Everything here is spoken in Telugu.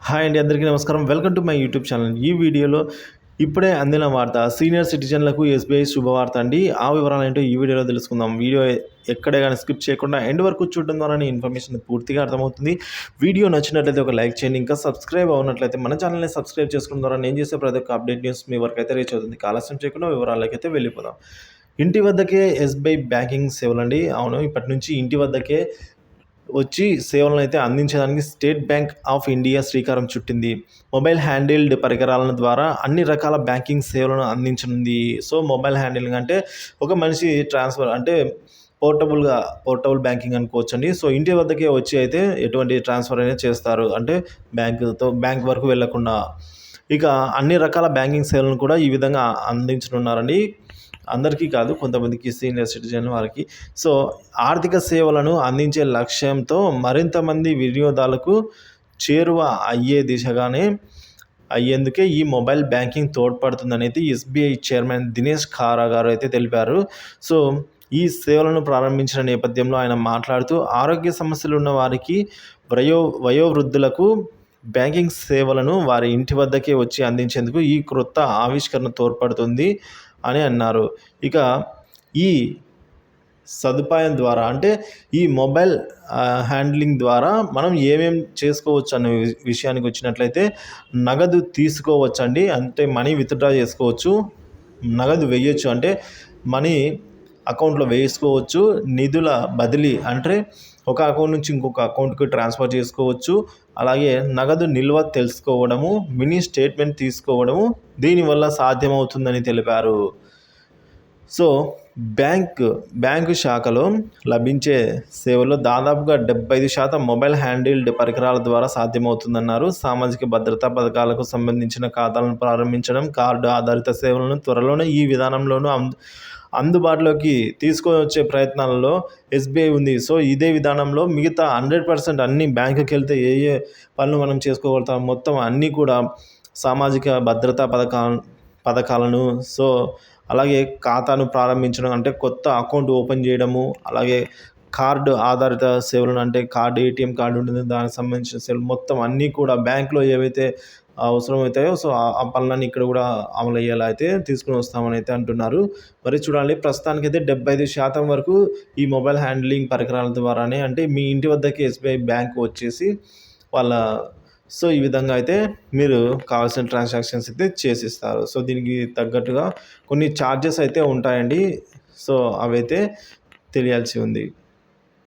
హాయ్ అండి, అందరికీ నమస్కారం. Welcome to my YouTube channel. ఈ వీడియోలో ఇప్పుడే అందిన వార్త, సీనియర్ సిటిజన్లకు ఎస్బీఐ శుభవార్త అండి. ఆ వివరాలు ఏంటో ఈ వీడియోలో తెలుసుకుందాం. వీడియో ఎక్కడే కానీ స్కిప్ చేయకుండా ఎండ్ వరకు చూడడం ద్వారా ఇన్ఫర్మేషన్ పూర్తిగా అర్థమవుతుంది. వీడియో నచ్చినట్లయితే ఒక లైక్ చేయండి. ఇంకా సబ్స్క్రైబ్ అవునట్లయితే మన ఛానల్ని సబ్స్క్రైబ్ చేసుకోవడం ద్వారా నేను చేసే ప్రతి ఒక్క అప్డేట్ న్యూస్ మీ వరకు అయితే రీచ్ అవుతుంది. ఆలస్యం చేయకుండా వివరాలకి అయితే వెళ్ళిపోదాం. ఇంటి వద్దకే ఎస్బీఐ బ్యాంకింగ్ సేవలండి. అవును, ఇప్పటి నుంచి ఇంటి వద్దకే వచ్చి సేవలను అయితే అందించడానికి స్టేట్ బ్యాంక్ ఆఫ్ ఇండియా శ్రీకారం చుట్టింది. మొబైల్ హ్యాండిల్డ్ పరికరాల ద్వారా అన్ని రకాల బ్యాంకింగ్ సేవలను అందించనుంది. సో మొబైల్ హ్యాండిలింగ్ అంటే ఒక మనిషి ట్రాన్స్ఫర్ అంటే పోర్టబుల్ బ్యాంకింగ్ అనుకోవచ్చండి. సో ఇంటి వద్దకే వచ్చి అయితే ఎటువంటి ట్రాన్స్ఫర్ అయినా చేస్తారు, అంటే బ్యాంక్ వరకు వెళ్లకుండా. ఇక అన్ని రకాల బ్యాంకింగ్ సేవలను కూడా ఈ విధంగా అందించనున్నారండి. అందరికీ కాదు, కొంతమందికి సీనియర్ సిటిజన్ వారికి. సో ఆర్థిక సేవలను అందించే లక్ష్యంతో మరింత మంది వినియోగదారులకు చేరువ అయ్యేందుకే ఈ మొబైల్ బ్యాంకింగ్ తోడ్పడుతుందనేది ఎస్బీఐ చైర్మన్ దినేష్ ఖారా గారు అయితే తెలిపారు. సో ఈ సేవలను ప్రారంభించిన నేపథ్యంలో ఆయన మాట్లాడుతూ, ఆరోగ్య సమస్యలు ఉన్న వారికి, వయోవృద్ధులకు బ్యాంకింగ్ సేవలను వారి ఇంటి వద్దకే వచ్చి అందించేందుకు ఈ క్రొత్త ఆవిష్కరణ తోడ్పడుతుంది అని అన్నారు. ఇక ఈ సదుపాయం ద్వారా, అంటే ఈ మొబైల్ హ్యాండ్లింగ్ ద్వారా మనం ఏమేం చేసుకోవచ్చు అనే విషయానికి వచ్చినట్లయితే, నగదు తీసుకోవచ్చండి, అంటే మనీ విత్డ్రా చేసుకోవచ్చు, నగదు వేయచ్చు, అంటే మనీ అకౌంట్లో వేసుకోవచ్చు, నిధుల బదిలీ అంటే ఒక అకౌంట్ నుంచి ఇంకొక అకౌంట్కి ట్రాన్స్ఫర్ చేసుకోవచ్చు, అలాగే నగదు నిల్వ తెలుసుకోవడము, మినీ స్టేట్మెంట్ తీసుకోవడము దీనివల్ల సాధ్యమవుతుందని తెలిపారు. సో బ్యాంకు శాఖలో లభించే సేవల్లో దాదాపుగా 75% మొబైల్ హ్యాండిల్డ్ పరికరాల ద్వారా సాధ్యమవుతుందన్నారు. సామాజిక భద్రతా పథకాలకు సంబంధించిన ఖాతాలను ప్రారంభించడం, కార్డు ఆధారిత సేవలను త్వరలోనే ఈ విధానంలోనూ అందుబాటులోకి తీసుకొని వచ్చే ప్రయత్నాలలో ఎస్బీఐ ఉంది. సో ఇదే విధానంలో మిగతా 100% అన్ని బ్యాంకుకి వెళ్తే ఏ పనులు మనం చేసుకోగలుగుతాం, మొత్తం అన్నీ కూడా సామాజిక భద్రతా పథకాలను, సో అలాగే ఖాతాను ప్రారంభించడం, అంటే కొత్త అకౌంట్ ఓపెన్ చేయడము, అలాగే కార్డు ఆధారిత సేవలను, అంటే ఏటీఎం కార్డు ఉంటుంది, దానికి సంబంధించిన సేవలు మొత్తం అన్నీ కూడా బ్యాంకులో ఏవైతే అవసరమవుతాయో సో ఆ పనులన్నీ ఇక్కడ కూడా అమలు అయ్యేలా అయితే తీసుకుని వస్తామని అయితే అంటున్నారు. మరి చూడాలి, ప్రస్తుతానికైతే 75% వరకు ఈ మొబైల్ హ్యాండ్లింగ్ పరికరాల ద్వారానే, అంటే మీ ఇంటి వద్దకి ఎస్బీఐ బ్యాంక్ వచ్చేసి సో ఈ విధంగా అయితే మీరు కావాల్సిన ట్రాన్సాక్షన్స్ అయితే చేసిస్తారు. సో దీనికి తగ్గట్టుగా కొన్ని ఛార్జెస్ అయితే ఉంటాయండి. సో అవైతే తెలియాల్సి ఉంది.